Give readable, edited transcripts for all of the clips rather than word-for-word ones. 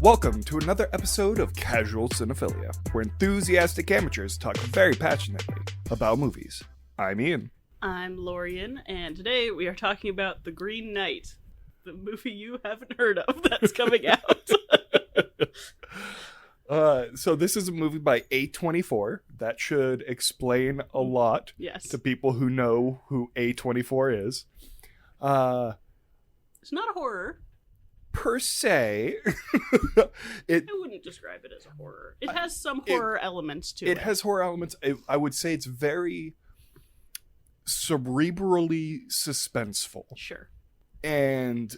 Welcome to another episode of Casual Cinephilia, where enthusiastic amateurs talk very passionately about movies. I'm Ian. I'm Lorian, and today we are talking about The Green Knight, the movie you haven't heard of that's coming out. So this is a movie by A24. That should explain a lot to people who know who A24 is. It's not a horror. Per se. I wouldn't describe it as a horror. It has some horror elements to it. It has horror elements. I would say it's very cerebrally suspenseful. Sure. And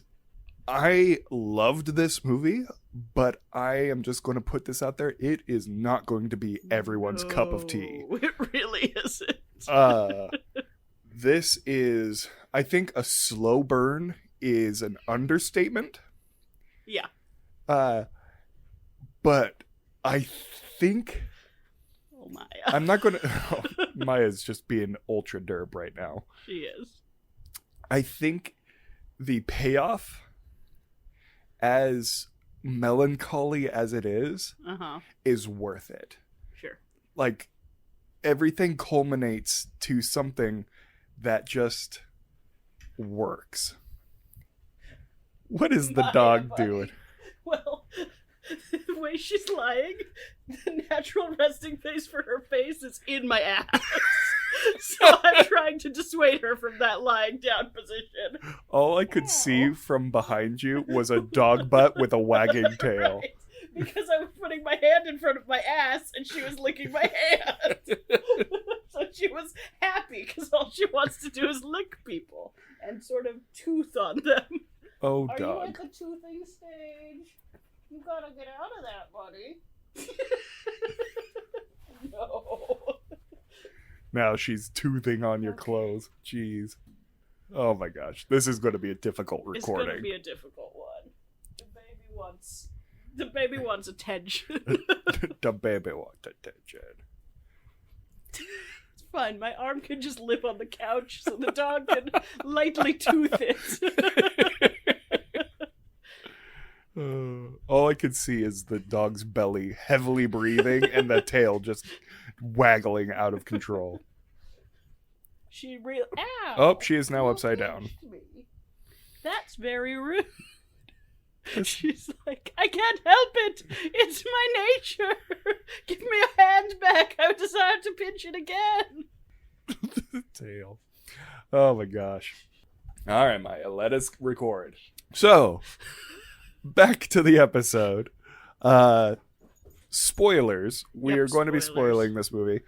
I loved this movie, but I am just going to put this out there. It is not going to be everyone's cup of tea. It really isn't. This is, I think, a slow burn is an understatement. Yeah. But I think... Oh, Maya. I'm not going to... Oh, Maya's just being ultra derp right now. She is. I think the payoff, as melancholy as it is worth it. Sure. Like, everything culminates to something that just works. What is the dog doing? Well, the way she's lying, the natural resting place for her face is in my ass. So I'm trying to dissuade her from that lying down position. All I could see from behind you was a dog butt with a wagging tail. Right. Because I was putting my hand in front of my ass and she was licking my hand. So she was happy because all she wants to do is lick people and sort of tooth on them. Oh, Are dog. you at the toothing stage? You gotta get out of that, buddy. No. Now she's toothing on your clothes. Jeez. Oh my gosh. This is going to be a difficult recording. It's gonna be a difficult one. The baby wants attention. The baby wants attention. It's fine. My arm can just live on the couch so the dog can lightly tooth it. All I could see is the dog's belly heavily breathing and the tail just waggling out of control. Ow! Oh, she is now upside down. That's very rude. She's like, I can't help it. It's my nature. Give me a hand back. I desire to pinch it again. The tail. Oh my gosh. All right, Maya, let us record. So, back to the episode. Spoilers. We are going to be spoiling this movie.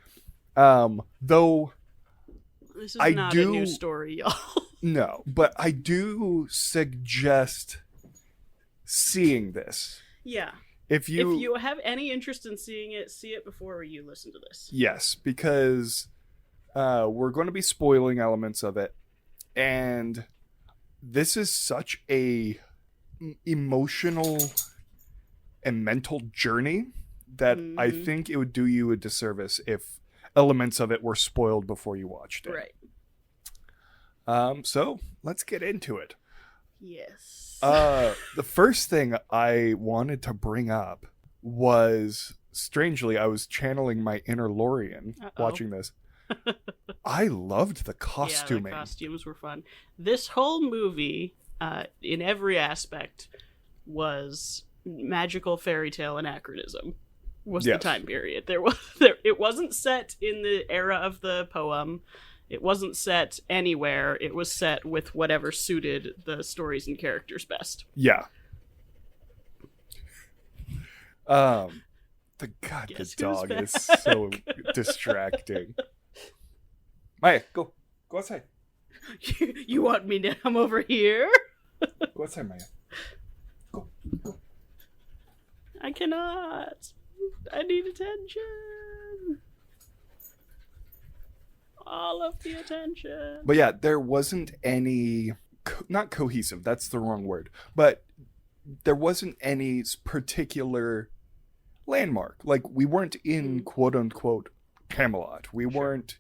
Though this is not a new story, y'all. No, but I do suggest seeing this. Yeah. If you have any interest in seeing it, see it before you listen to this. Yes, because we're going to be spoiling elements of it, and this is such a emotional and mental journey that I think it would do you a disservice if elements of it were spoiled before you watched it. Right. So let's get into it. Yes. The first thing I wanted to bring up was, strangely, I was channeling my inner Lorian watching this. I loved the costuming. Yeah, the costumes were fun. This whole movie, in every aspect, was magical fairy tale anachronism. Was the time period. It wasn't set in the era of the poem. It wasn't set anywhere. It was set with whatever suited the stories and characters best. Yeah. The dog is so distracting. Maya, go outside. You want me to come over here? Go outside, Maya. Go. I cannot. I need attention. All of the attention. But yeah, there wasn't any, not cohesive, that's the wrong word, but there wasn't any particular landmark. Like, we weren't in quote-unquote Camelot. We weren't,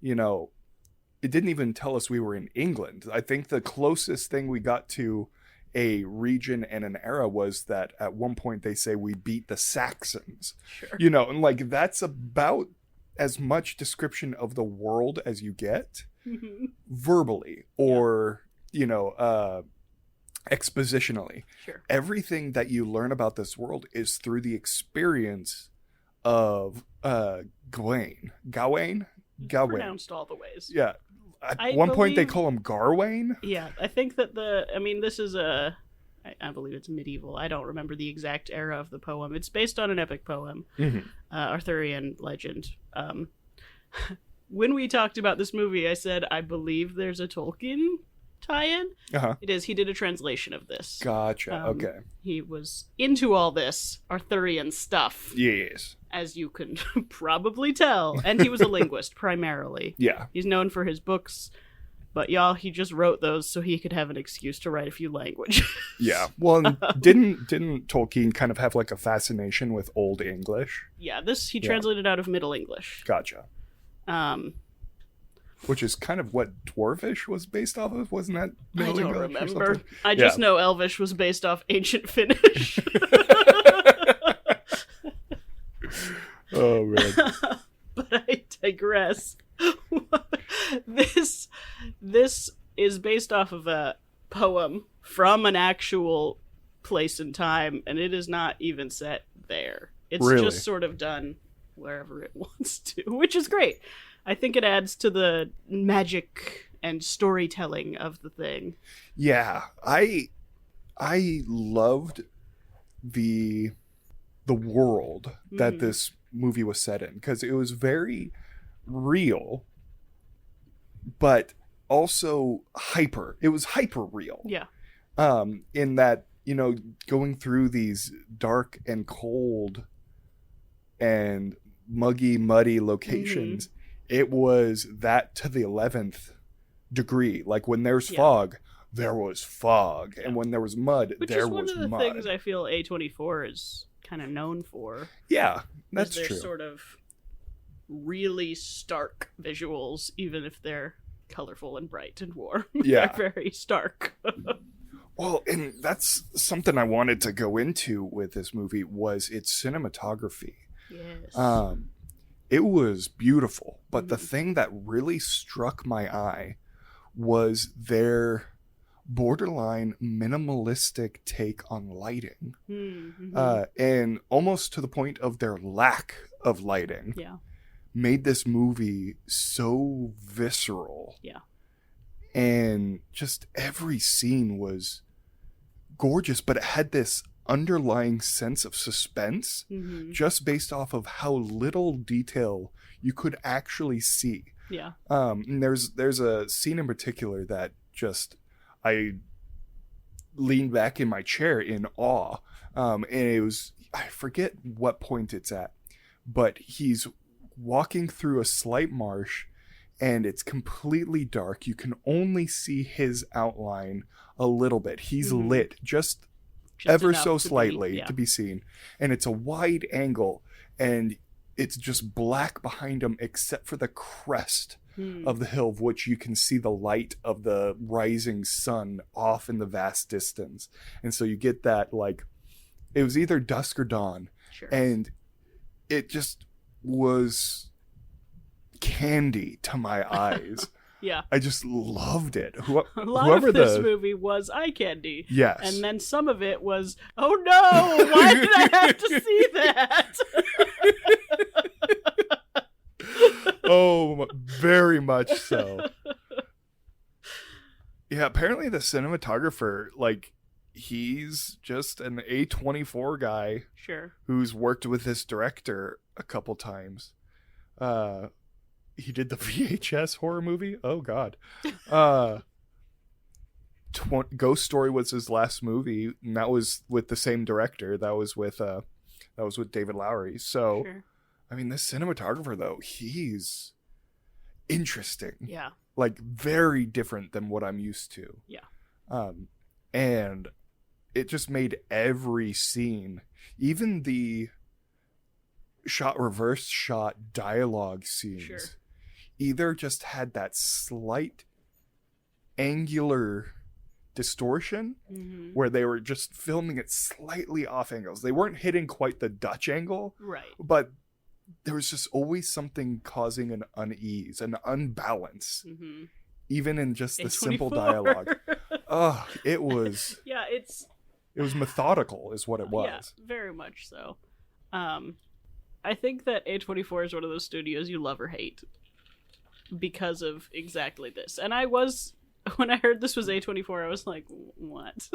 it didn't even tell us we were in England. I think the closest thing we got to a region and an era was that at one point they say we beat the Saxons. Sure. You know, and like that's about as much description of the world as you get verbally or, you know, expositionally. Sure. Everything that you learn about this world is through the experience of Gawain. Pronounced all the ways. Yeah. At one point they call him Garwain. Yeah, I think that this is I believe it's medieval. I don't remember the exact era of the poem. It's based on an epic poem, Arthurian legend. When we talked about this movie, I said, I believe there's a Tolkien tie-in. It is. He did a translation of this. Gotcha. Okay. He was into all this Arthurian stuff. Yes. As you can probably tell. And he was a linguist, primarily. Yeah. He's known for his books, but y'all, he just wrote those so he could have an excuse to write a few languages. Yeah. Well, didn't Tolkien kind of have like a fascination with Old English? Yeah, he translated out of Middle English. Gotcha. Which is kind of what Dwarvish was based off of, wasn't that Middle English? I don't remember. I just know Elvish was based off Ancient Finnish. Oh, man. But I digress. This is based off of a poem from an actual place and time, and it is not even set there. It's just sort of done wherever it wants to, which is great. I think it adds to the magic and storytelling of the thing. Yeah, I loved the world that this movie was set in, because it was very real, but also hyper. It was hyper real. Yeah. In that, you know, going through these dark and cold and muddy locations, it was that to the 11th degree. Like when there's fog, there was fog, and when there was mud, there was mud. Which is one of the things I feel A24 is kind of known for. Yeah, that's true. Sort of really stark visuals, even if they're colorful and bright and warm. Yeah. They're very stark. Well, and that's something I wanted to go into with this movie was its cinematography. Yes. It was beautiful, but the thing that really struck my eye was their borderline minimalistic take on lighting, and almost to the point of their lack of lighting. Yeah. Made this movie so visceral. Yeah. And just every scene was gorgeous, but it had this underlying sense of suspense just based off of how little detail you could actually see. Yeah. And there's a scene in particular that just I leaned back in my chair in awe. And it was, I forget what point it's at, but he's walking through a slight marsh and it's completely dark. You can only see his outline a little bit. He's lit just ever so slightly to be seen. And it's a wide angle and it's just black behind him except for the crest of the hill, of which you can see the light of the rising sun off in the vast distance. And so you get that, like, it was either dusk or dawn. Sure. And it just was candy to my eyes. Yeah. I just loved it. A lot of this movie was eye candy. Yes. And then some of it was, oh no, why did I have to see that? Oh, very much so. Yeah, apparently the cinematographer, like, he's just an A24 guy. Sure. Who's worked with this director a couple times. He did the VHS horror movie. Oh God. Ghost Story was his last movie, and that was with the same director. That was with David Lowery. So, sure. I mean, this cinematographer though, he's interesting. Yeah. Like very different than what I'm used to. Yeah. And it just made every scene, even the reverse shot dialogue scenes, either just had that slight angular distortion Mm-hmm. where they were just filming it slightly off angles. They weren't hitting quite the Dutch angle, Right. but there was just always something causing an unease, an unbalance, Mm-hmm. even in just the A24. simple dialogue. Oh, it was Yeah, it was methodical is what it was. Yeah, very much so. I think that A24 is one of those studios you love or hate because of exactly this. And I was, when I heard this was A24, I was like, what?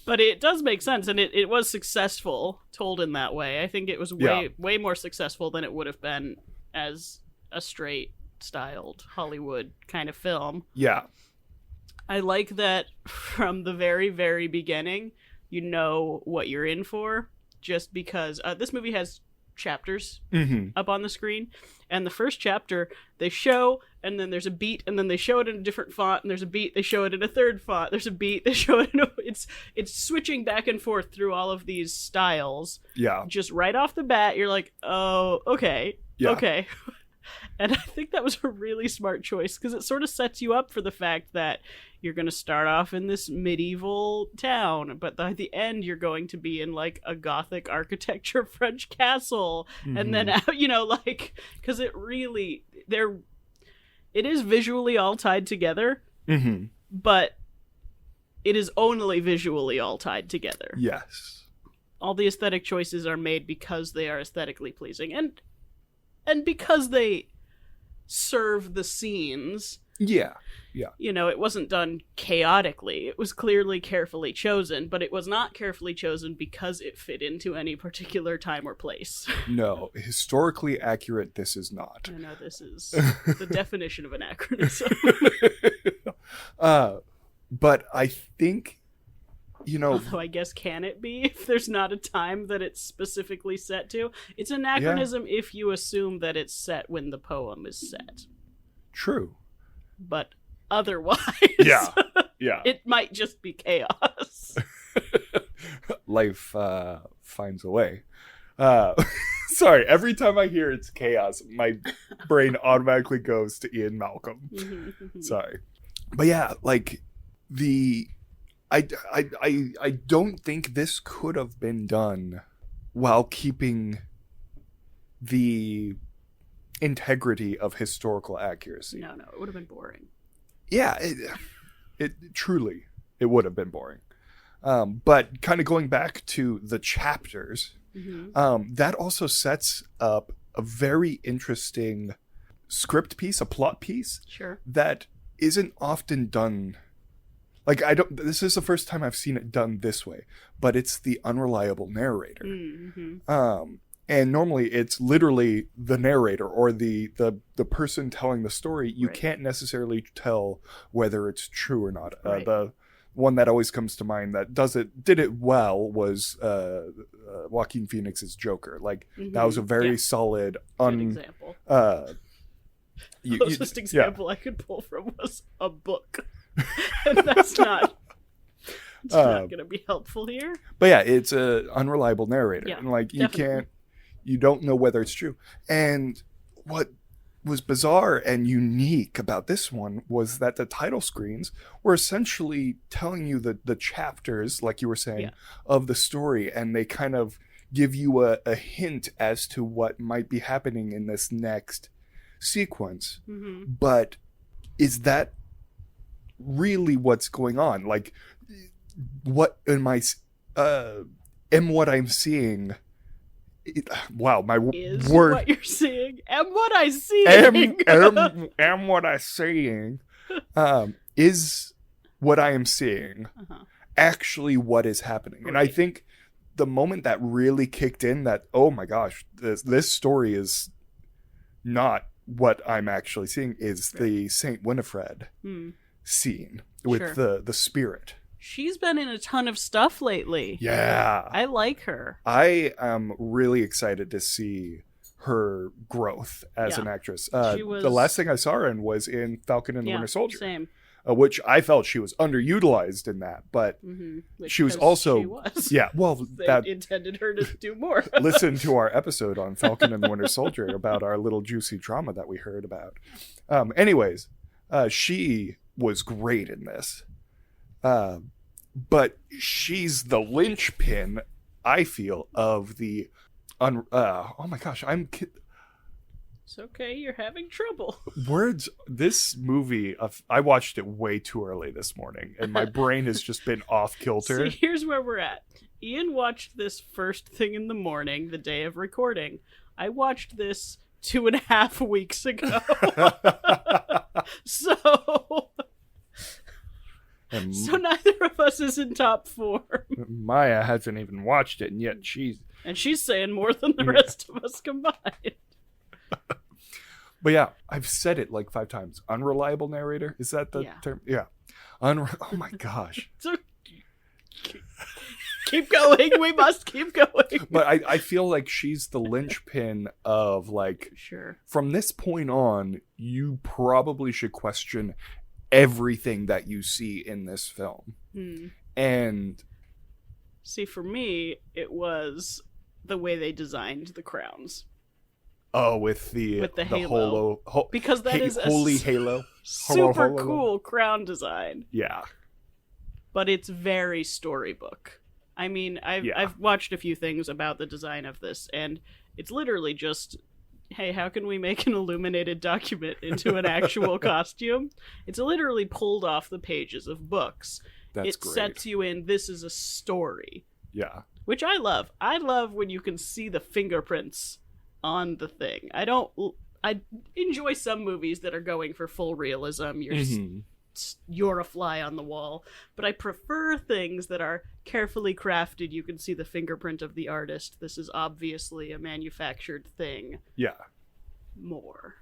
But it does make sense, and it was successful told in that way. I think it was way more successful than it would have been as a straight styled Hollywood kind of film. Yeah. I like that from the very, very beginning, you know what you're in for, just because this movie has chapters up on the screen, and the first chapter they show, and then there's a beat, and then they show it in a different font, and there's a beat, they show it in a third font, there's a beat, they show it in it's switching back and forth through all of these styles. Yeah. Just right off the bat, you're like, oh, okay, okay. And I think that was a really smart choice because it sort of sets you up for the fact that you're going to start off in this medieval town, but by the end you're going to be in like a Gothic architecture French castle. And then, you know, like, because it is visually all tied together, but it is only visually all tied together. Yes. All the aesthetic choices are made because they are aesthetically pleasing. And because they serve the scenes. Yeah. You know, it wasn't done chaotically. It was clearly carefully chosen, but it was not carefully chosen because it fit into any particular time or place. No, historically accurate this is not. I know this is the definition of anachronism. But I think, you know... Although I guess can it be if there's not a time that it's specifically set to? It's anachronism if you assume that it's set when the poem is set. True. But otherwise, it might just be chaos. Life finds a way. Sorry, every time I hear it's chaos, my brain automatically goes to Ian Malcolm. Sorry. But yeah, like I don't think this could have been done while keeping the integrity of historical accuracy. No, it would have been boring. Yeah, it truly, it would have been boring. But kind of going back to the chapters, that also sets up a very interesting script piece, a plot piece. Sure. That isn't often done. Like, this is the first time I've seen it done this way, but it's the unreliable narrator. And normally it's literally the narrator or the person telling the story. You can't necessarily tell whether it's true or not. The one that always comes to mind that did it well was Joaquin Phoenix's Joker. Like, that was a very solid example. Closest example I could pull from was a book. And that's not going to be helpful here. But yeah, it's a unreliable narrator. Yeah, and like, you don't know whether it's true. And what was bizarre and unique about this one was that the title screens were essentially telling you the chapters, like you were saying, of the story, and they kind of give you a hint as to what might be happening in this next sequence. But is that really what's going on? Like, what am what I'm seeing? Wow, my is word. What you're seeing, and what I see. Am what I seeing. Is what I am seeing actually what is happening? And I think the moment that really kicked in, that oh my gosh, this story is not what I'm actually seeing, is the Saint Winifred scene with the spirit. She's been in a ton of stuff lately. Yeah. I like her. I am really excited to see her growth as an actress. The last thing I saw her in was in Falcon and the Winter Soldier. Same. Which I felt she was underutilized in that, but she was also... Yeah, well... They intended her to do more. Listen to our episode on Falcon and the Winter Soldier about our little juicy trauma that we heard about. Anyways, she was great in this. But she's the linchpin, I feel, of the oh my gosh, It's okay, you're having trouble. Words. This movie, I watched it way too early this morning, and my brain has just been off kilter. See, here's where we're at. Ian watched this first thing in the morning, the day of recording. I watched this 2.5 weeks ago. So neither of us is in top form. Maya hasn't even watched it, and yet she's saying more than the rest of us combined. But yeah, I've said it like 5 times. Unreliable narrator? Is that the term? Yeah. Oh my gosh. So keep going. We must keep going. But I feel like she's the linchpin of, like, sure, from this point on, you probably should question everything that you see in this film. And see, for me, it was the way they designed the crowns. Oh, with the halo. Because that is holy halo. Super cool crown design. Yeah. But it's very storybook. I mean, I've watched a few things about the design of this, and it's literally just, hey, how can we make an illuminated document into an actual costume? It's literally pulled off the pages of books. It great. Sets you in, this is a story. Yeah. Which I love. I love when you can see the fingerprints on the thing. I enjoy some movies that are going for full realism. You're a fly on the wall. But I prefer things that are carefully crafted. You can see the fingerprint of the artist. This is obviously a manufactured thing. Yeah. More.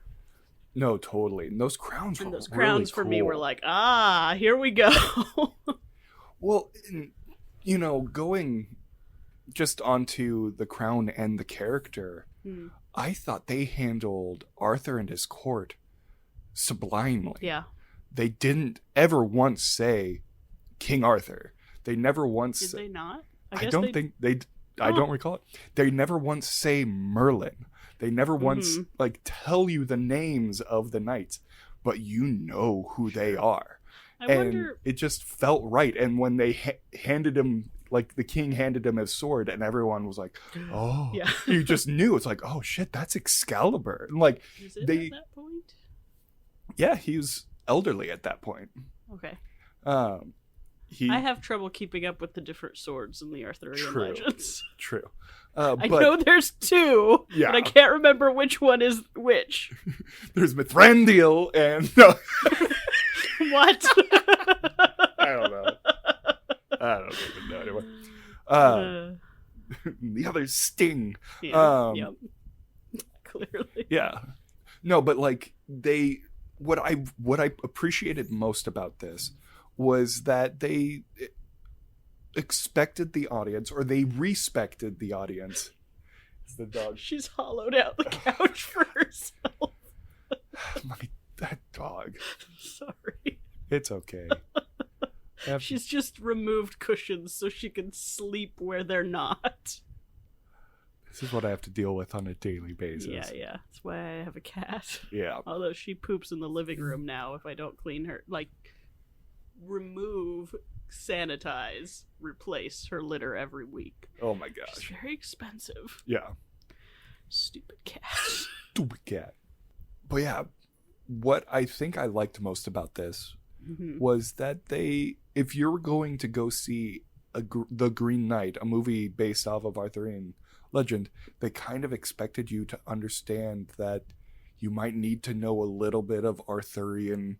No, totally. And those crowns and were those crowns really for me cool. were like, here we go. Well, going just onto the crown and the character, I thought they handled Arthur and his court sublimely. Yeah. They didn't ever once say King Arthur. They never once... Did they not? I don't think they... I don't recall it. They never once say Merlin. They never once tell you the names of the knights, but you know who they are. I wonder... it just felt right. And when they handed him, like, the king handed him his sword, and everyone was like, oh, yeah. You just knew. It's like, oh shit, that's Excalibur. And like, is it at that point? Yeah, he was elderly at that point. Okay. I have trouble keeping up with the different swords in the Arthurian legends. True. I know there's 2, but I can't remember which one is which. There's Mithrandir and... What? I don't know. I don't even know. Anyway. The other's Sting. Yeah. Yep. Clearly. Yeah. No, but like what I appreciated most about this was that they expected the audience, or they respected the audience. It's the dog. She's hollowed out the couch for herself. That dog. Sorry. It's okay. She's just removed cushions so she can sleep where they're not. This is what I have to deal with on a daily basis. Yeah. That's why I have a cat. Yeah. Although she poops in the living room now if I don't clean her. Like, remove, sanitize, replace her litter every week. Oh my gosh. It's very expensive. Yeah. Stupid cat. Stupid cat. But yeah, what I think I liked most about this was that if you're going to go see The Green Knight, a movie based off of Arthurian legend, they kind of expected you to understand that you might need to know a little bit of Arthurian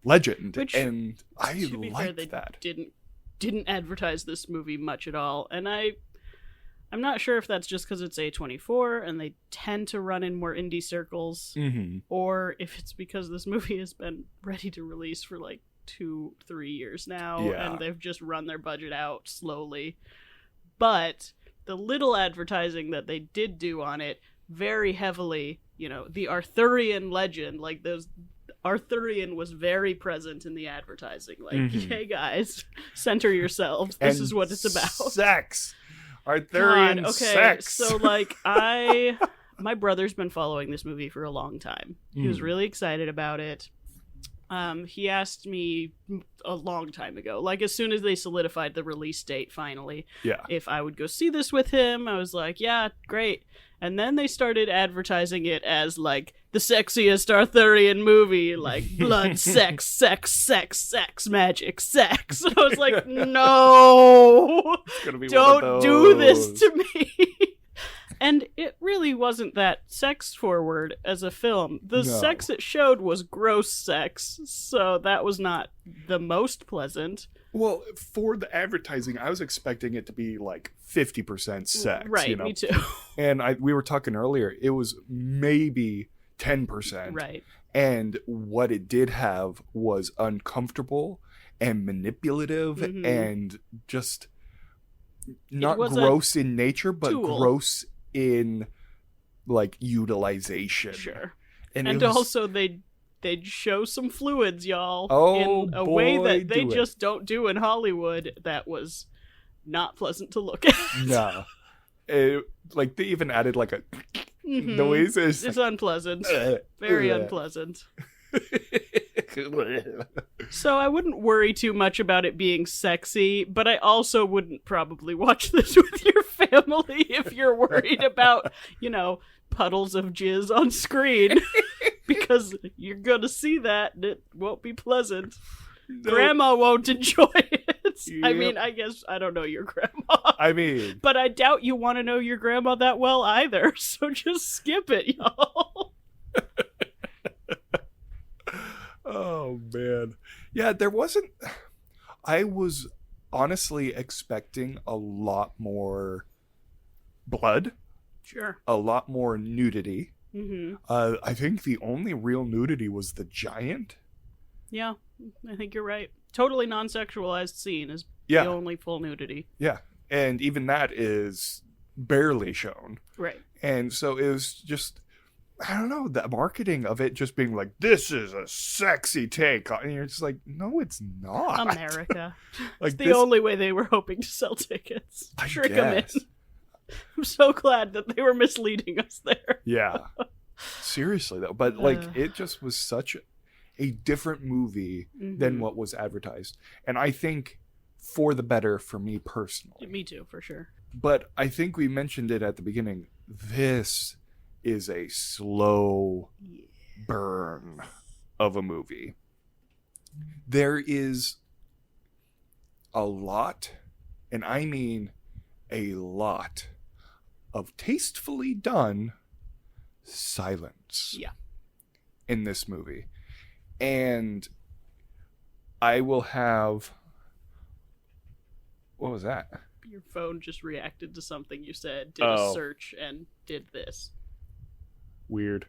legend. And I liked that. Didn't advertise this movie much at all. And I'm not sure if that's just because it's A24 and they tend to run in more indie circles, or if it's because this movie has been ready to release for like 2-3 years now, and they've just run their budget out slowly. But the little advertising that they did do on it, very heavily, the Arthurian legend, like those... Arthurian was very present in the advertising. Like, hey guys, center yourselves. This is what it's about. Sex. Arthurian sex. So like my brother's been following this movie for a long time. He was really excited about it. He asked me a long time ago, like as soon as they solidified the release date finally, Yeah. if I would go see this with him. I was like, yeah, great. And then they started advertising it as like the sexiest Arthurian movie, like blood, sex, sex, sex, sex, magic, sex. And I was like, no, It's gonna be don't one of do this those. to me. And it really wasn't that sex forward as a film. The No. sex it showed was gross sex, so that was not the most pleasant. Well, for the advertising, I was expecting it to be like 50% sex. Right, you know? me too. And we were talking earlier, it was maybe 10%. Right. And what it did have was uncomfortable and manipulative Mhm. and just not was a gross in nature, but tool. gross in like utilization. Sure. And And it was, also they'd show some fluids, y'all, Oh, in a way boy, that they do it. just don't do in Hollywood. That was not pleasant to look at. nah. Like they even added like a Mhm. noise. It's unpleasant. Very unpleasant. So I wouldn't worry too much about it being sexy, but I also wouldn't probably watch this with your family if you're worried about, puddles of jizz on screen. Because you're gonna see that and it won't be pleasant. No. Grandma won't enjoy it. I Yep. mean, I guess I don't know your grandma. I mean, But I doubt you want to know your grandma that well either, so just skip it, y'all. oh man. Yeah, there wasn't. I was honestly expecting a lot more blood, Sure. a lot more nudity. Mm-hmm. I think the only real nudity was the giant. Yeah, I think you're right. Totally non-sexualized scene is Yeah. the only full nudity. Yeah. And even that is barely shown. Right. And so it was just, I don't know, the marketing of it just being like, this is a sexy take. And you're just like, no, it's not. America. Like It's the this, only way they were hoping to sell tickets. I Trick them in. guess. I'm so glad that they were misleading us there. Yeah. Seriously, though. But, like, Ugh. it just was such a different movie than Mhm. what was advertised. And I think for the better for me personally. Me too, for sure. But I think we mentioned it at the beginning. This is a slow burn of a movie. There is a lot, and I mean a lot, of tastefully done silence Yeah. in this movie. And I will have... What was that? Your phone just reacted to something you said, did Oh. a search, and did this. Weird.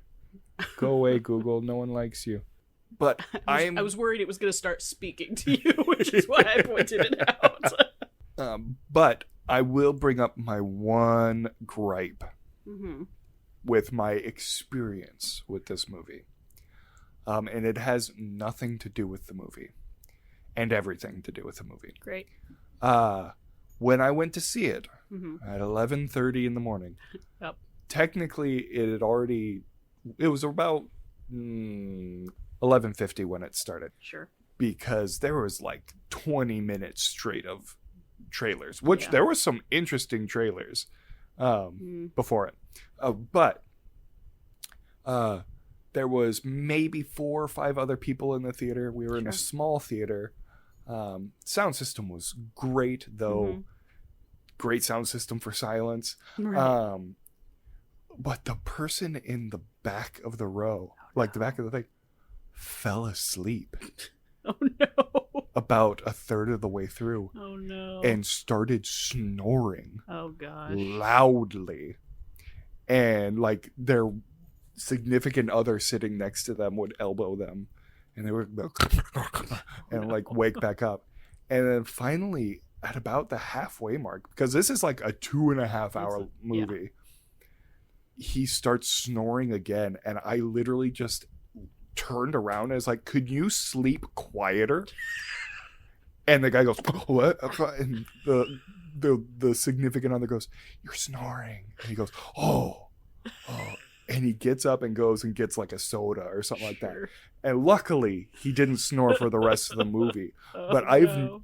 Go away, Google. No one likes you. But I was worried it was going to start speaking to you, which is why I pointed it out. But I will bring up my one gripe Mm-hmm. with my experience with this movie. And it has nothing to do with the movie. And everything to do with the movie. Great. When I went to see it Mm-hmm. at 11:30 in the morning, Yep. technically it was about 11:50 when it started. Sure. Because there was like 20 minutes straight of trailers, which Yeah. there were some interesting trailers before it. But there was maybe 4 or 5 other people in the theater. We were in a Sure. small theater. Sound system was great, though. Mhm. Great sound system for silence. Right. But the person in the back of the row, like the back of the thing, fell asleep Oh no. about a third of the way through Oh no. and started snoring Oh gosh. loudly. And like their significant other sitting next to them would elbow them and they would and like wake back up. And then finally at about the halfway mark, because this is like a 2.5 hour movie, he starts snoring again. And I literally just turned around and was like, could you sleep quieter? And the guy goes, what? And the significant other goes, you're snoring. And he goes, oh. and he gets up and goes and gets like a soda or something like that. Sure. And luckily, he didn't snore for the rest of the movie. But no.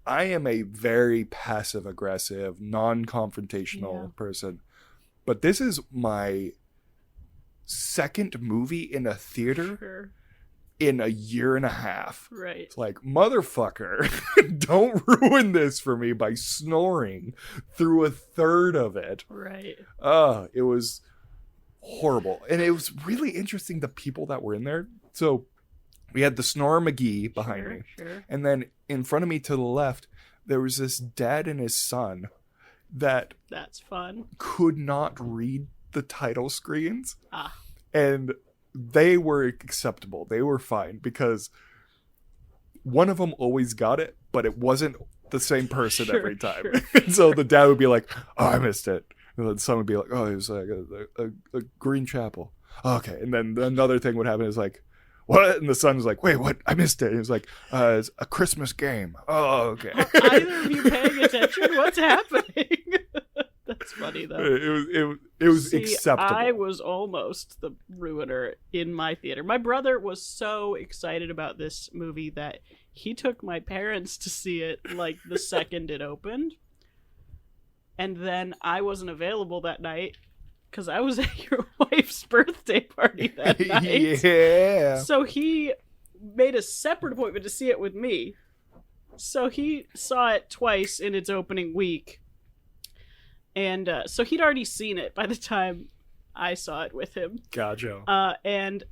I am a very passive aggressive, non-confrontational person. But this is my second movie in a theater in a year and a half. Right. It's like, motherfucker, don't ruin this for me by snoring through a third of it. Right. It was horrible. And it was really interesting, the people that were in there. So we had the Snorer McGee behind me. Sure. And then in front of me to the left, there was this dad and his son that's fun. could not read the title screens. And they were acceptable. They were fine because one of them always got it, but it wasn't the same person every time. And so the dad would be like, oh, I missed it. And the son would be like, oh, it was like a Green Chapel. Oh, okay. And then another thing would happen is like, what? And the son was like, wait, what? I missed it. And he was like, it's a Christmas game. Oh, okay. Are either of you paying attention? What's happening? That's funny, though. It was acceptable. I was almost the ruiner in my theater. My brother was so excited about this movie that he took my parents to see it like the second it opened. And then I wasn't available that night because I was at your wife's birthday party that night. Yeah. So he made a separate appointment to see it with me. So he saw it twice in its opening week. And so he'd already seen it by the time I saw it with him. Gotcha. And,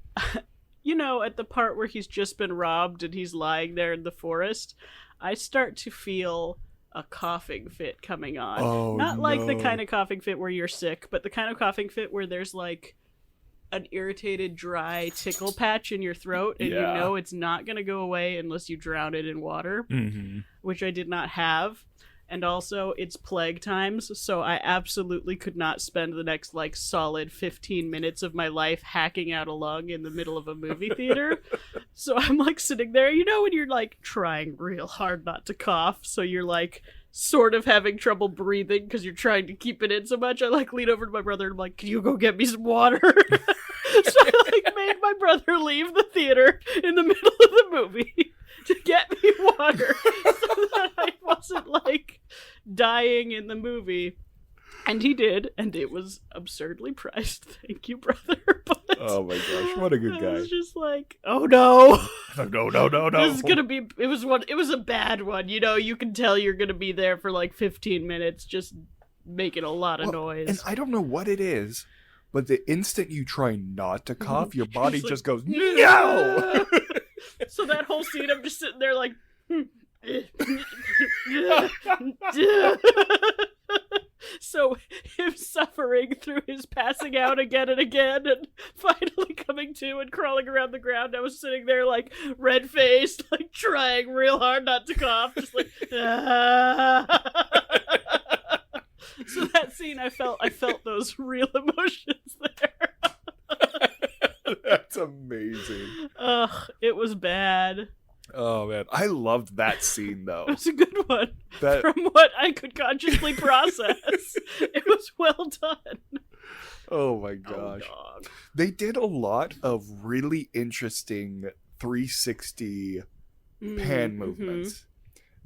you know, at the part where he's just been robbed and he's lying there in the forest, I start to feel a coughing fit coming on. Oh, Not like the kind of coughing fit where you're sick, but the kind of coughing fit where there's like an irritated, dry tickle patch in your throat, and you know it's not going to go away unless you drown it in water, which I did not have. And also, it's plague times, so I absolutely could not spend the next, like, solid 15 minutes of my life hacking out a lung in the middle of a movie theater. So I'm, like, sitting there, you know, when you're, like, trying real hard not to cough, so you're, like, sort of having trouble breathing because you're trying to keep it in so much. I, like, lean over to my brother and I'm like, can you go get me some water? So I, like, made my brother leave the theater in the middle of the movie to get me water so that I wasn't, like, dying in the movie. And he did, and it was absurdly priced. Thank you, brother. But oh my gosh, what a good guy. I was just like, oh no. No. This is gonna be, it was a bad one. You know, you can tell you're gonna be there for like 15 minutes just making a lot of noise. And I don't know what it is, but the instant you try not to cough, your body like, just goes, no! So that whole scene, I'm just sitting there like, so him suffering through his passing out again and again and finally coming to and crawling around the ground. I was sitting there like red-faced, like trying real hard not to cough, just like So that scene, I felt those real emotions there. That's amazing. Ugh, it was bad. Oh man, I loved that scene though. It was a good one. From what I could consciously process, it was well done. Oh my gosh. Oh, dog. They did a lot of really interesting 360 pan movements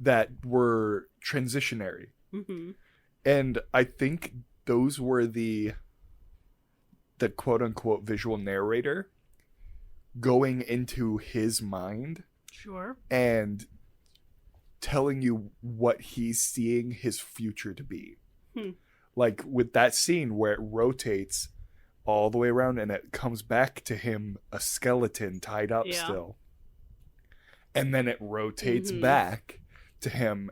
that were transitionary. And I think those were the quote unquote visual narrator going into his mind. Sure. And telling you what he's seeing his future to be. Like with that scene where it rotates all the way around and it comes back to him, a skeleton tied up still. And then it rotates back to him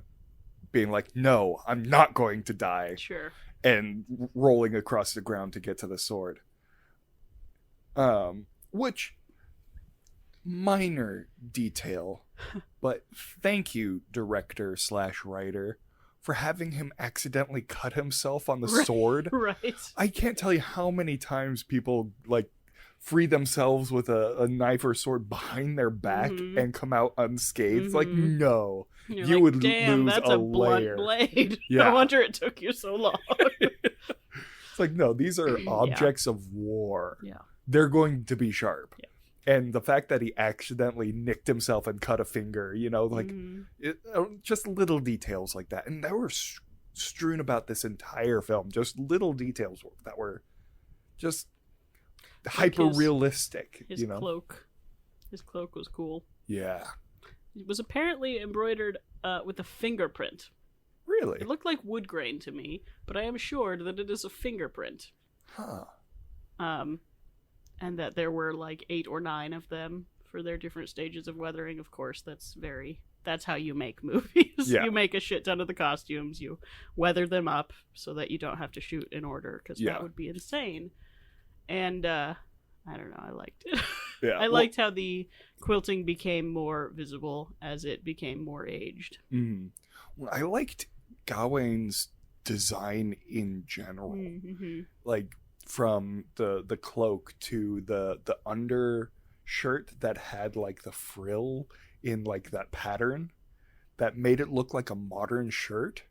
being like, no, I'm not going to die. Sure. And rolling across the ground to get to the sword. Which... minor detail, but thank you, director/writer, for having him accidentally cut himself on the sword. Right. I can't tell you how many times people like free themselves with a knife or sword behind their back and come out unscathed. Like, no, you're you like, would damn, lose that's a blunt layer. blade. Yeah. No wonder it took you so long. It's like, no, these are objects of war. Yeah. They're going to be sharp. Yeah. And the fact that he accidentally nicked himself and cut a finger, like just little details like that. And they were strewn about this entire film. Just little details that were just hyper realistic. His cloak. His cloak was cool. Yeah. It was apparently embroidered with a fingerprint. Really? It looked like wood grain to me, but I am assured that it is a fingerprint. Huh. And that there were like 8 or 9 of them for their different stages of weathering. Of course, that's how you make movies. Yeah. You make a shit ton of the costumes, you weather them up so that you don't have to shoot in order, because that would be insane. And I don't know, I liked it. Yeah. I liked how the quilting became more visible as it became more aged. Mm-hmm. Well, I liked Gawain's design in general. Mm-hmm. Like, from the cloak to the undershirt that had like the frill in like that pattern that made it look like a modern shirt.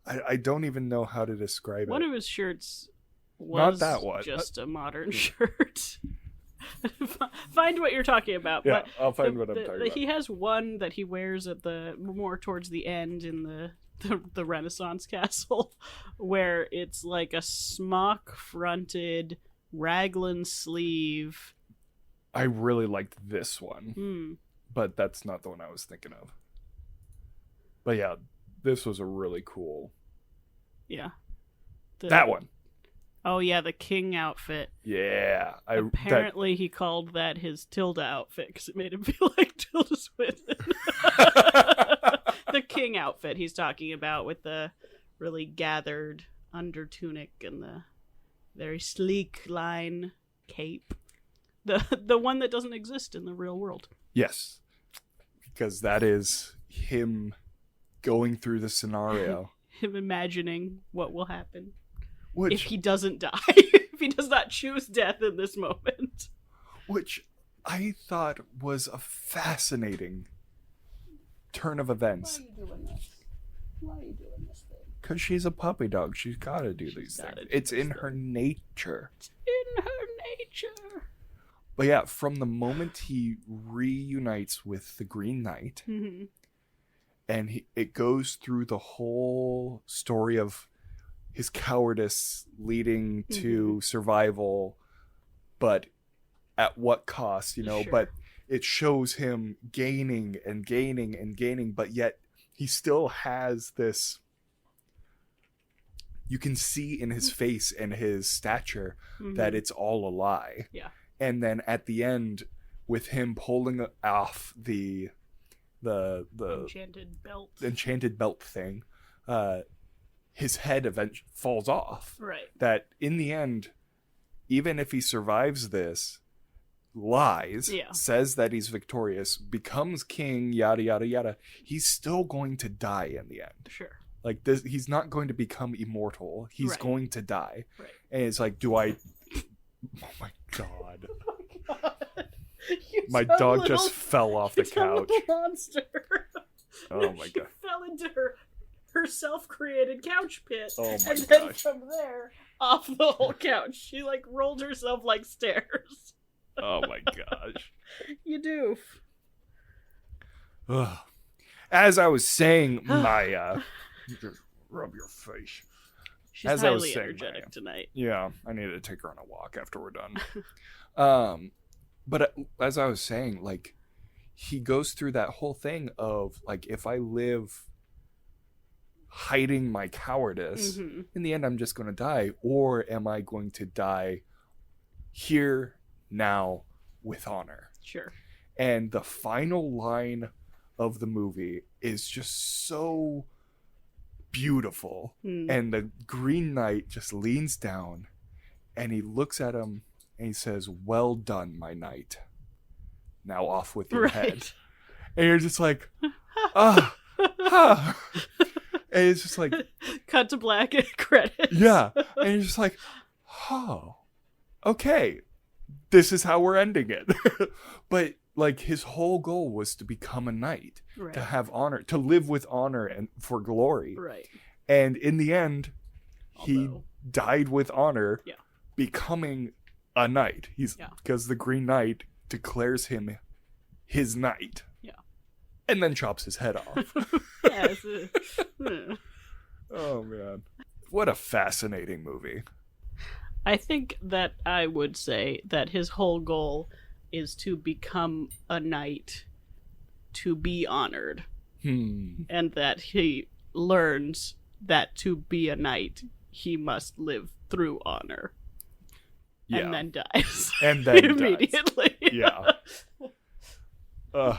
I don't even know how to describe One it. of his shirts was Not that one. just a modern shirt. Find what you're talking about. Yeah, but I'll find what I'm talking about. He has one that he wears at the more towards the end in the Renaissance castle, where it's like a smock fronted raglan sleeve. I really liked this one, but that's not the one I was thinking of. But yeah, this was a really cool. Yeah, that one. Oh yeah, the king outfit. Yeah, apparently he called that his Tilda outfit because it made him feel like Tilda Swinton. The king outfit he's talking about, with the really gathered under tunic and the very sleek line cape. The one that doesn't exist in the real world. Yes, because that is him going through the scenario. Him imagining what will happen. If he doesn't die. If he does not choose death in this moment. Which I thought was a fascinating turn of events. Why are you doing this? Why are you doing this thing? Because she's a puppy dog. She's got to do these things. It's in her nature. It's in her nature. But yeah, from the moment he reunites with the Green Knight, and it goes through the whole story of his cowardice leading to survival, but at what cost, Sure. But it shows him gaining and gaining and gaining, but yet he still has this, you can see in his face and his stature that it's all a lie. Yeah. And then at the end, with him pulling off the enchanted belt thing, his head eventually falls off. Right. That in the end, even if he survives this, lies, says that he's victorious, becomes king, yada yada yada, he's still going to die in the end. Sure. Like this, he's not going to become immortal. He's going to die. Right. And it's like, do I? Oh my god! Oh my god! My dog just fell off the couch. A monster. Oh my god! She fell into her self-created couch pit. Oh my and then gosh. from there, off the whole couch, she like rolled herself like stairs. Oh my gosh! You doof. Ugh. As I was saying, my just rub your face. She's As I was highly saying, energetic tonight. Yeah, I need to take her on a walk after we're done. But as I was saying, like, he goes through that whole thing of like, if I live hiding my cowardice, in the end I'm just going to die, or am I going to die here now with honor? Sure. And the final line of the movie is just so beautiful. And the Green Knight just leans down and he looks at him and he says, "Well done, my knight. Now off with your head." And you're just like, ah, ah. And it's just like, cut to black and credits. Yeah. And you're just like, oh, okay, this is how we're ending it. But like, his whole goal was to become a knight, to have honor, to live with honor and for glory. Right. And in the end, he died with honor, Yeah. becoming a knight. Because the Green Knight declares him his knight. Yeah. And then chops his head off. Yes. Oh, man. What a fascinating movie. I think that I would say that his whole goal is to become a knight to be honored. And that he learns that to be a knight, he must live through honor. Yeah. And then dies. And then immediately. Dies. Yeah. God,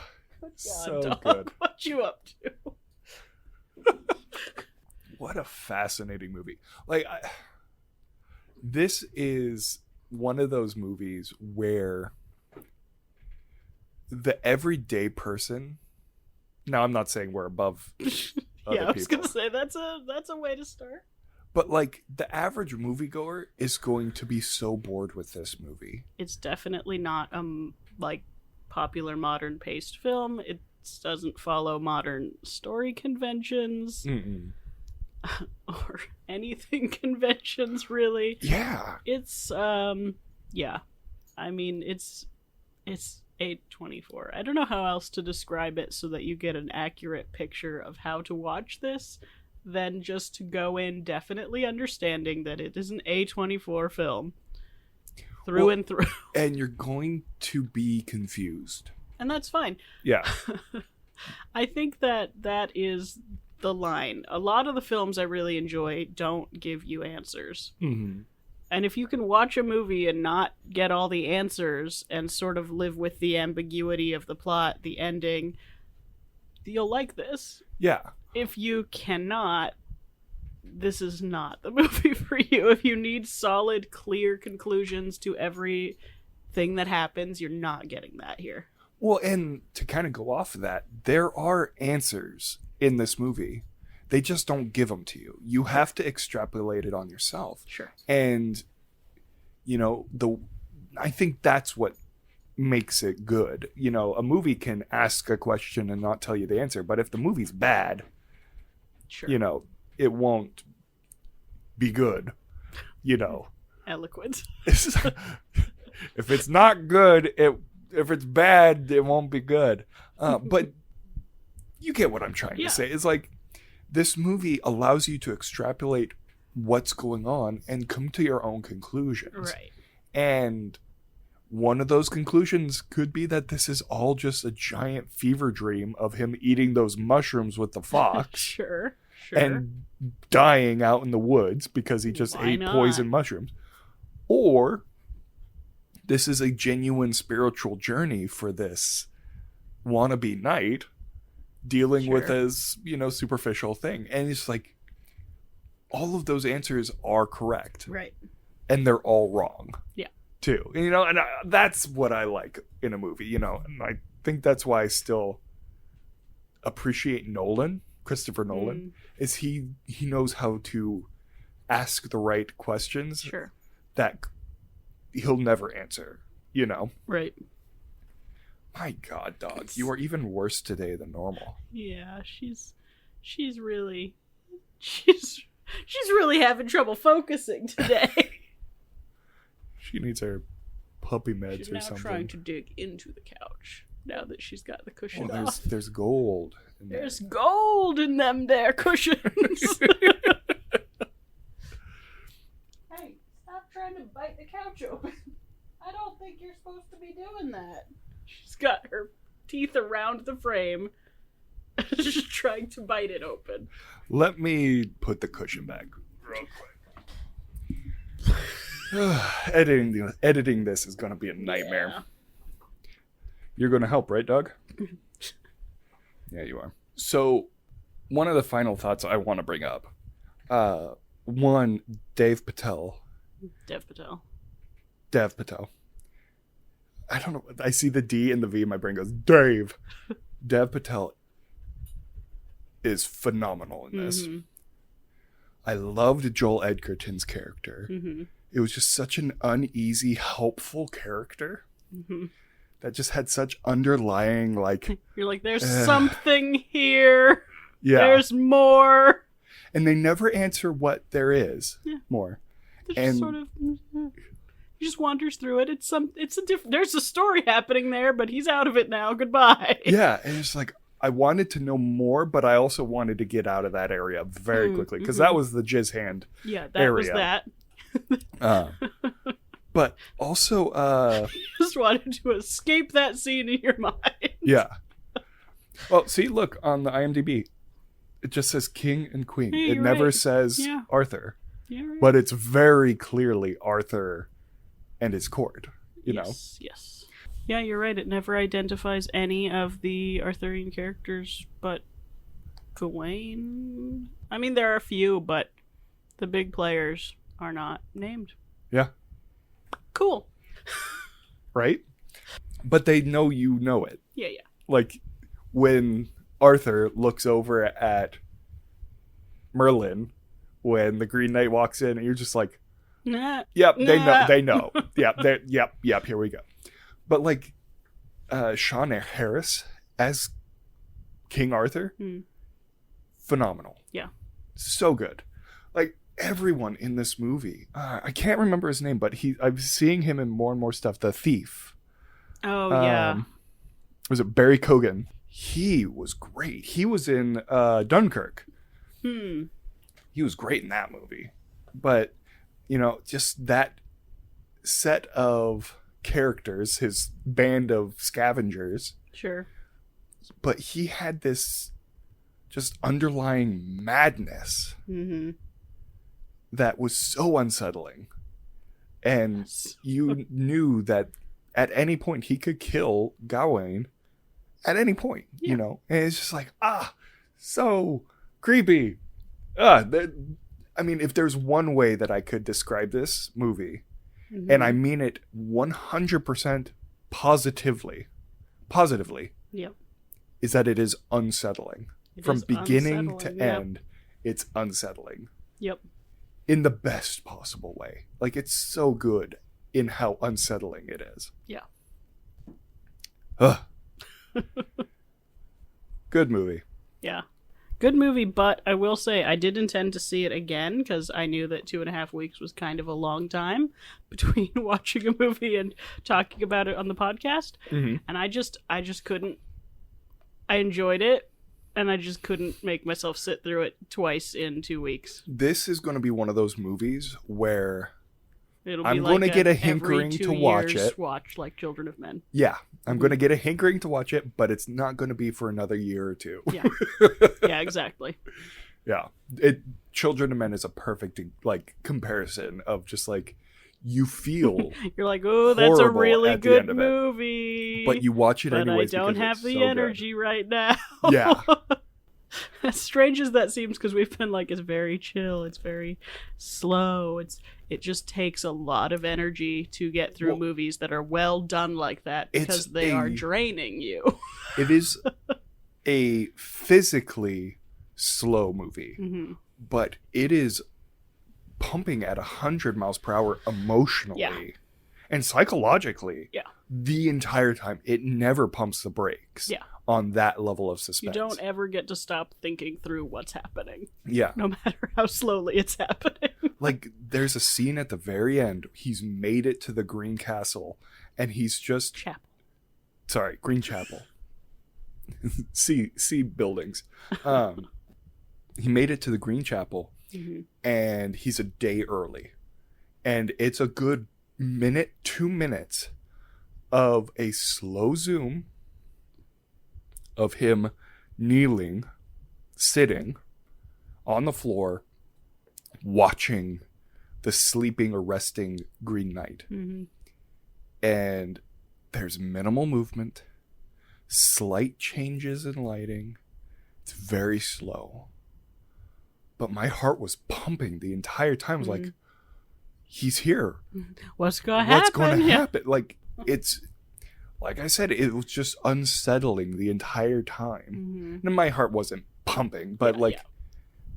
so dog, good. What you up to? What a fascinating movie. Like, this is one of those movies where the everyday person, now I'm not saying we're above other Yeah, I was people, gonna say that's a way to start. but like the average moviegoer is going to be so bored with this movie. It's definitely not like popular modern paced film. It doesn't follow modern story conventions. Or anything conventions, really. Yeah. It's yeah. I mean, it's A24. I don't know how else to describe it so that you get an accurate picture of how to watch this than just to go in definitely understanding that it is an A24 film through and through. And you're going to be confused. And that's fine. Yeah. I think that is the line. A lot of the films I really enjoy don't give you answers. And if you can watch a movie and not get all the answers and sort of live with the ambiguity of the plot, the ending, you'll like this. Yeah. If you cannot, this is not the movie for you. If you need solid, clear conclusions to everything that happens, you're not getting that here. Well, and to kind of go off of that, there are answers in this movie. They just don't give them to you. You have to extrapolate it on yourself. Sure. And, you know, I think that's what makes it good. You know, a movie can ask a question and not tell you the answer, but if the movie's bad, Sure. you know, it won't be good. You know. Eloquent. If it's not good, if it's bad, it won't be good. But you get what I'm trying to say. It's like this movie allows you to extrapolate what's going on and come to your own conclusions. Right. And one of those conclusions could be that this is all just a giant fever dream of him eating those mushrooms with the fox. Sure. And dying out in the woods because he just ate poison mushrooms. Or this is a genuine spiritual journey for this wannabe knight dealing with his, you know, superficial thing. And it's like, all of those answers are correct. Right. And they're all wrong. Yeah. Too. And, you know, and that's what I like in a movie, you know. And I think that's why I still appreciate Christopher Nolan, is he knows how to ask the right questions that he'll never answer, you know? Right. My God, dog, you are even worse today than normal. Yeah, she's really having trouble focusing today. She needs her puppy meds she's or now something. Trying to dig into the couch now that she's got the cushion off. There's gold. There's gold in them there cushions. Hey, stop trying to bite the couch open. I don't think you're supposed to be doing that. She's got her teeth around the frame, just trying to bite it open. Let me put the cushion back real quick. Editing this is going to be a nightmare. Yeah. You're going to help, right, Doug? Yeah, you are. So, one of the final thoughts I want to bring up. One, Dev Patel. I don't know. I see the D and the V, and my brain goes, Dave. Dev Patel is phenomenal in this. I loved Joel Edgerton's character. It was just such an uneasy, helpful character. That just had such underlying, like... You're like, there's something here. Yeah. There's more. And they never answer what there is more. There's sort of he just wanders through it. There's a story happening there, but he's out of it now. Goodbye. Yeah, and it's like I wanted to know more, but I also wanted to get out of that area very quickly because that was the jizz hand. Yeah, that area. was that. But also, you just wanted to escape that scene in your mind. Yeah. Well, see, look on the IMDb, it just says King and Queen. Hey, it never right. says Arthur, Right. but it's very clearly Arthur and his court. You know. Yes. Yeah, you're right. It never identifies any of the Arthurian characters, but Gawain. I mean, there are a few, but the big players are not named. Yeah. Cool. Right? But they know you know it. Yeah. Like when Arthur looks over at Merlin when the Green Knight walks in, and you're just like, yep, they know. Yep, here we go. But like Sean Harris as King Arthur, phenomenal. Yeah. So good. Like everyone in this movie, I can't remember his name, but I'm seeing him in more and more stuff. The Thief. Oh, yeah. Was it Barry Keoghan? He was great. He was in Dunkirk. He was great in that movie. But, you know, just that set of characters, his band of scavengers. Sure. But he had this just underlying madness that was so unsettling. And you knew that at any point he could kill Gawain at any point, you know? And it's just like, so creepy. I mean, if there's one way that I could describe this movie, and I mean it 100% positively, is that it is unsettling. From beginning to end, it's unsettling. Yep. In the best possible way. Like, it's so good in how unsettling it is. Yeah. Ugh. Good movie. Yeah. Good movie, but I will say I did intend to see it again because I knew that 2.5 weeks was kind of a long time between watching a movie and talking about it on the podcast. And I just couldn't. I enjoyed it, and I just couldn't make myself sit through it twice in 2 weeks. This is going to be one of those movies where I'm going to get a hankering to watch it. Watch like Children of Men. Yeah, I'm going to get a hankering to watch it, but it's not going to be for another year or two. Yeah, yeah, exactly. Yeah, Children of Men is a perfect like comparison of just like you feel. You're like, oh, that's a really good of movie, but you watch it anyways. But I don't have the energy right now. Yeah. As strange as that seems, because we've been like, it's very chill, it's very slow, it just takes a lot of energy to get through movies that are well done like that, because they are draining you. It is a physically slow movie, but it is pumping at 100 miles per hour emotionally and psychologically the entire time. It never pumps the brakes on that level of suspense. You don't ever get to stop thinking through what's happening. Yeah. No matter how slowly it's happening. Like, there's a scene at the very end. He's made it to the Green Castle, and he's just... Green Chapel. See buildings. He made it to the Green Chapel, and he's a day early. And it's a good 2 minutes of a slow zoom of him kneeling, sitting on the floor, watching the sleeping or resting Green Knight. And there's minimal movement, slight changes in lighting. It's very slow. But my heart was pumping the entire time. I was like, he's here. What's going to happen? Like, it's... Like I said, it was just unsettling the entire time. And my heart wasn't pumping, but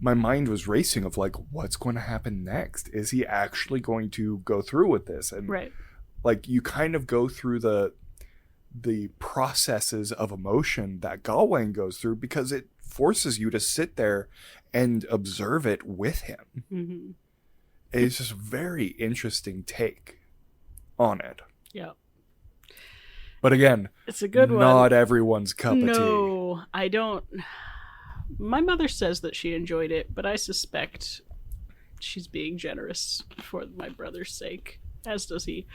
my mind was racing of like, what's going to happen next? Is he actually going to go through with this? And like, you kind of go through the processes of emotion that Gawain goes through, because it forces you to sit there and observe it with him. It's just a very interesting take on it. Yeah. But again, it's a good one. Not everyone's cup of tea. No, I don't. My mother says that she enjoyed it, but I suspect she's being generous for my brother's sake, as does he,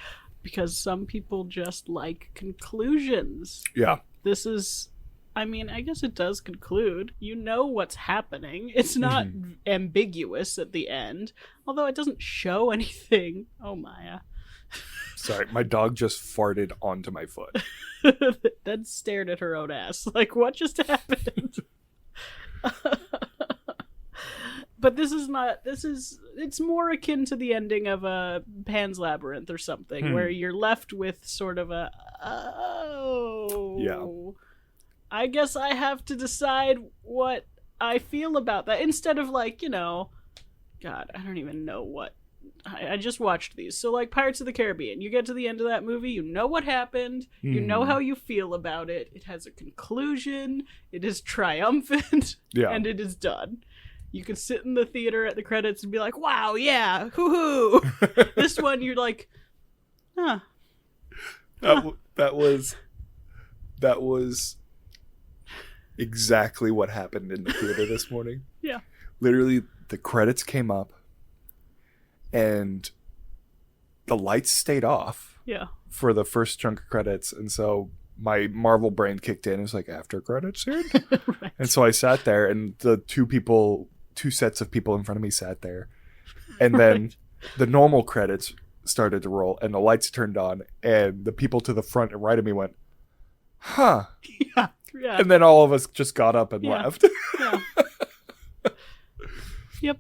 because some people just like conclusions. Yeah. This is, I mean, I guess it does conclude. You know what's happening. It's not ambiguous at the end, although it doesn't show anything. Oh, Maya. Sorry, my dog just farted onto my foot. Then stared at her own ass. Like, what just happened? But it's more akin to the ending of a Pan's Labyrinth or something, where you're left with sort of a, I guess I have to decide what I feel about that, instead of like, God, I don't even know what. I just watched these. So like Pirates of the Caribbean, you get to the end of that movie, you know what happened, you know how you feel about it, it has a conclusion, it is triumphant, and it is done. You can sit in the theater at the credits and be like, wow, yeah, hoo-hoo. This one, you're like, huh. That was exactly what happened in the theater this morning. Yeah. Literally, the credits came up, and the lights stayed off for the first chunk of credits. And so my Marvel brain kicked in. It was like, after credits here? Right. And so I sat there, and the two sets of people in front of me sat there. And then the normal credits started to roll, and the lights turned on, and the people to the front and right of me went, huh. Yeah. And then all of us just got up and left. Yeah. Yep.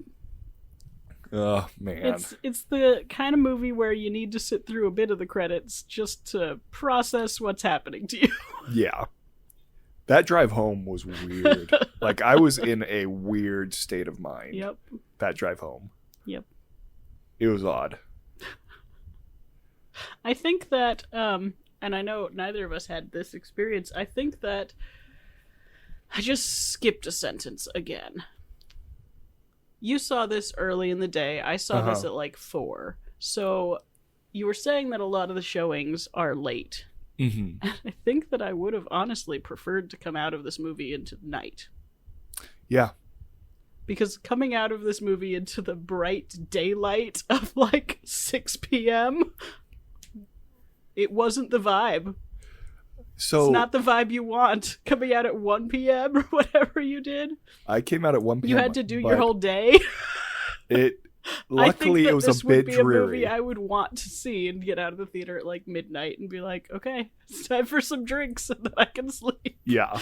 Oh, man. It's the kind of movie where you need to sit through a bit of the credits just to process what's happening to you. Yeah. That drive home was weird. Like, I was in a weird state of mind. Yep. That drive home. Yep. It was odd. I think that, and I know neither of us had this experience, I think that I just skipped a sentence again. You saw this early in the day. I saw this at like 4. So you were saying that a lot of the showings are late. Mm-hmm. And I think that I would have honestly preferred to come out of this movie into night. Yeah. Because coming out of this movie into the bright daylight of like 6 p.m., it wasn't the vibe. So it's not the vibe you want coming out at 1 p.m. or whatever you did. I came out at 1 p.m. You had to do your whole day. Luckily, it was a bit dreary. A movie I would want to see and get out of the theater at like midnight and be like, okay, it's time for some drinks so that I can sleep. Yeah.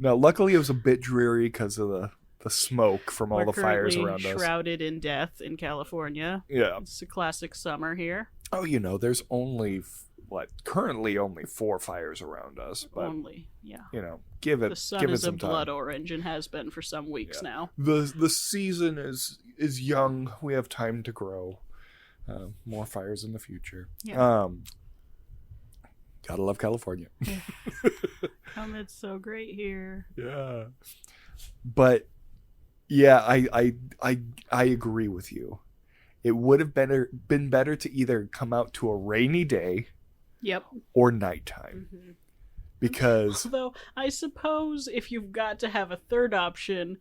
No, luckily it was a bit dreary because of the smoke from all the fires around us. Shrouded in death in California. Yeah. It's a classic summer here. Oh, there's currently only 4 fires around us. But, only, yeah. Give it the sun give is it some a time. blood orange and has been for some weeks now. The season is young. We have time to grow. More fires in the future. Yeah. Gotta love California. It's so great here. Yeah. But yeah, I agree with you. It would have been better to either come out to a rainy day, or nighttime. Mm-hmm. Because although I suppose if you've got to have a third option,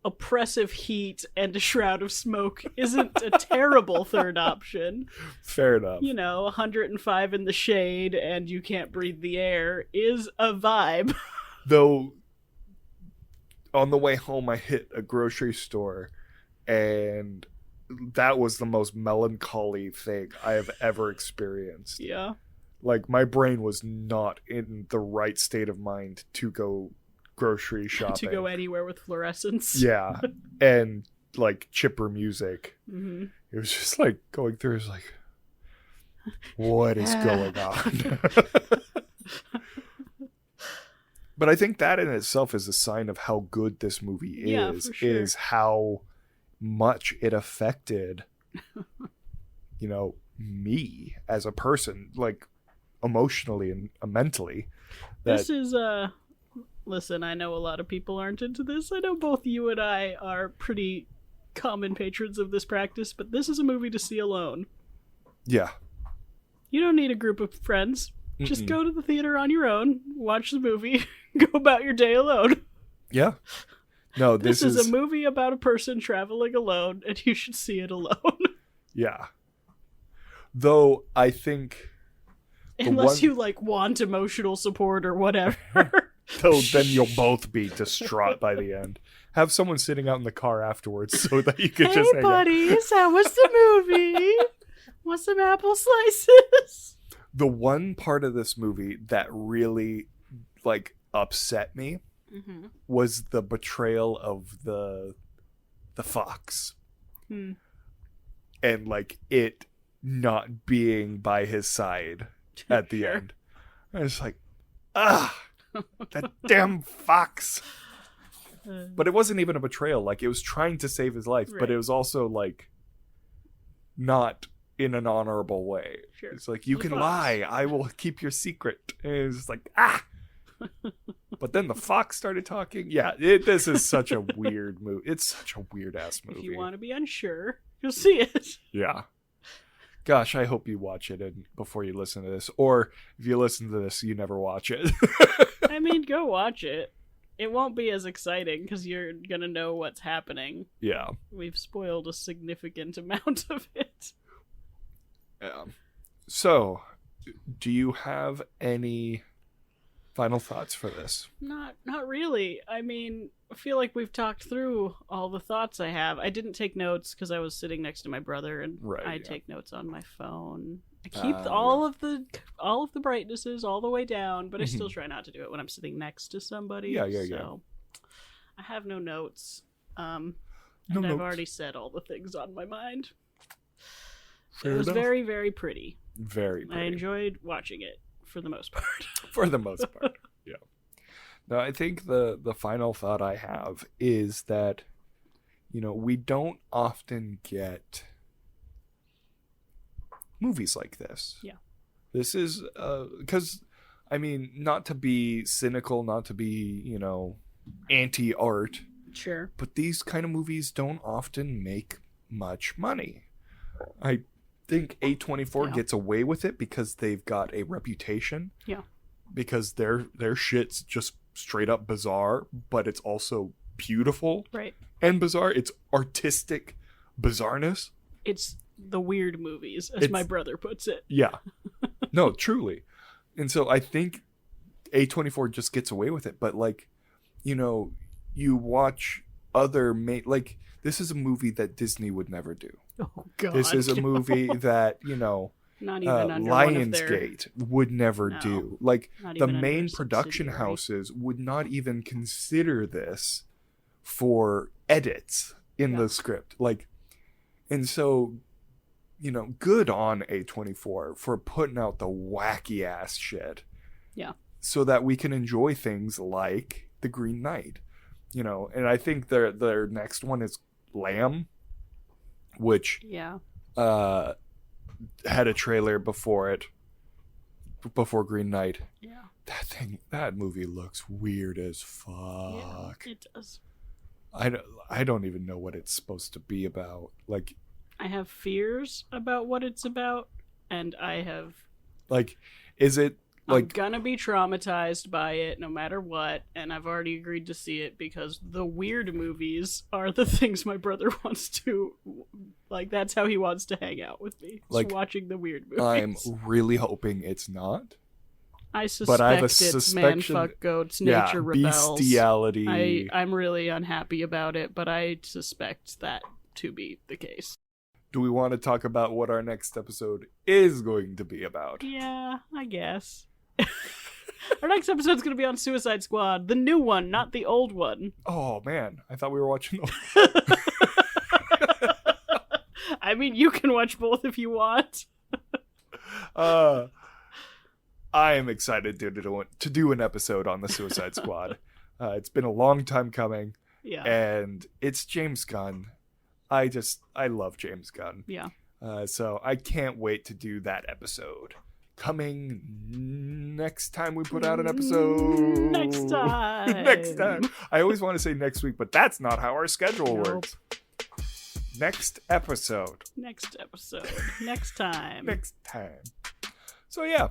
oppressive heat and a shroud of smoke isn't a terrible third option. Fair enough. 105 in the shade and you can't breathe the air is a vibe. Though on the way home I hit a grocery store, and that was the most melancholy thing I have ever experienced. Yeah. Like, my brain was not in the right state of mind to go grocery shopping. To go anywhere with fluorescence. Yeah. And, like, chipper music. Mm-hmm. It was just, like, going through, it's like, what is going on? But I think that in itself is a sign of how good this movie is. Yeah, for sure. Is how much it affected, me as a person, like, emotionally and mentally. This is listen, I know a lot of people aren't into this. I know both you and I are pretty common patrons of this practice, but this is a movie to see alone. Yeah. You don't need a group of friends. Just go to the theater on your own, watch the movie, go about your day alone. Yeah. No, this is a movie about a person traveling alone, and you should see it alone. Yeah. Though I think unless you like want emotional support or whatever. Though then you'll both be distraught by the end. Have someone sitting out in the car afterwards so that you can hey, just hang buddies, how was the movie? Want some apple slices? The one part of this movie that really like upset me was the betrayal of the fox. And like it not being by his side at the end. I was like, that damn fox. But it wasn't even a betrayal. Like, it was trying to save his life, but it was also like not in an honorable way. Sure. It's like, you can lie, I will keep your secret. And it was just like, But then the fox started talking. Yeah, this is such a weird movie. It's such a weird ass movie. If you want to be unsure, you'll see it. Yeah. Gosh, I hope you watch it before you listen to this. Or if you listen to this, you never watch it. I mean, go watch it. It won't be as exciting because you're going to know what's happening. Yeah. We've spoiled a significant amount of it. Yeah. So, do you have any final thoughts for this? Not really. I mean, I feel like we've talked through all the thoughts I have. I didn't take notes because I was sitting next to my brother, and take notes on my phone. I keep all of the brightnesses all the way down, but I still try not to do it when I'm sitting next to somebody. Yeah. So I have no notes. And I've already said all the things on my mind. It was very, very pretty. Very pretty. I enjoyed watching it for the most part. For the most part, yeah. Now, I think the final thought I have is that, we don't often get movies like this. Yeah. This is, because, not to be cynical, not to be, anti-art. Sure. But these kind of movies don't often make much money. I think A24 gets away with it because they've got a reputation. Yeah. Because their shit's just straight up bizarre, but it's also beautiful. Right. And bizarre. It's artistic bizarreness. It's the weird movies, as my brother puts it. Yeah. No, truly. And so I think A24 just gets away with it. But you watch other this is a movie that Disney would never do. Oh God! This is a movie that not even under Lionsgate would never do. Like the main production subsidiary houses would not even consider this for edits in the script. And so, good on A24 for putting out the wacky ass shit. Yeah. So that we can enjoy things like The Green Knight. And I think their next one is Lamb, which had a trailer before Green Knight. Yeah. That movie looks weird as fuck. Yeah, it does. I don't even know what it's supposed to be about. I have fears about what it's about, and I have is it I'm gonna be traumatized by it no matter what, and I've already agreed to see it because the weird movies are the things my brother wants to that's how he wants to hang out with me. Watching the weird movies. I'm really hoping it's not. I suspect it's man fuck goats, nature rebels. Bestiality. I'm really unhappy about it, but I suspect that to be the case. Do we want to talk about what our next episode is going to be about? Yeah, I guess. Our next episode's going to be on Suicide Squad. The new one, not the old one. Oh, man. I thought we were watching the you can watch both if you want. I am excited to do an episode on the Suicide Squad. It's been a long time coming. Yeah. And it's James Gunn. I love James Gunn. Yeah. So I can't wait to do that episode. Coming next time we put out an episode. Next time. Next time. I always want to say next week, but that's not how our schedule works. next episode. Next episode. Next time. Next time. So yeah.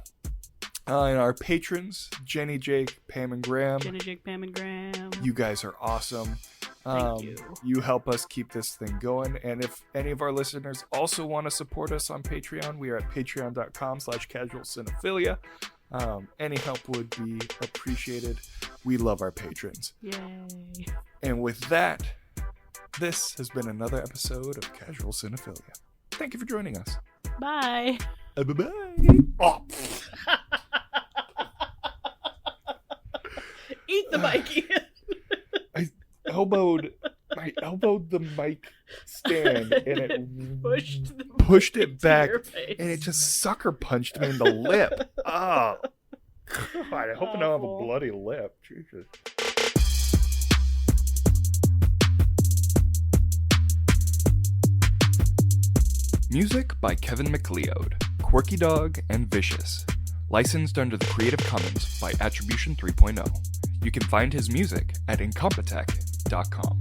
And our patrons, Jenny, Jake, Pam, and Graham. Jenny, Jake, Pam, and Graham. You guys are awesome. Thank you. You help us keep this thing going. And if any of our listeners also want to support us on Patreon, we are at patreon.com/casualcinephilia. Any help would be appreciated. We love our patrons. Yay. And with that, this has been another episode of Casual Cinephilia. Thank you for joining us. Bye. Bye-bye. Oh. Eat the mic. I elbowed the mic stand and it pushed it back and it just sucker punched me in the lip. Oh, God, I hope I don't have a bloody lip. Jesus. Music by Kevin MacLeod, Quirky Dog, and Vicious. Licensed under the Creative Commons by Attribution 3.0. You can find his music at incompetech.com.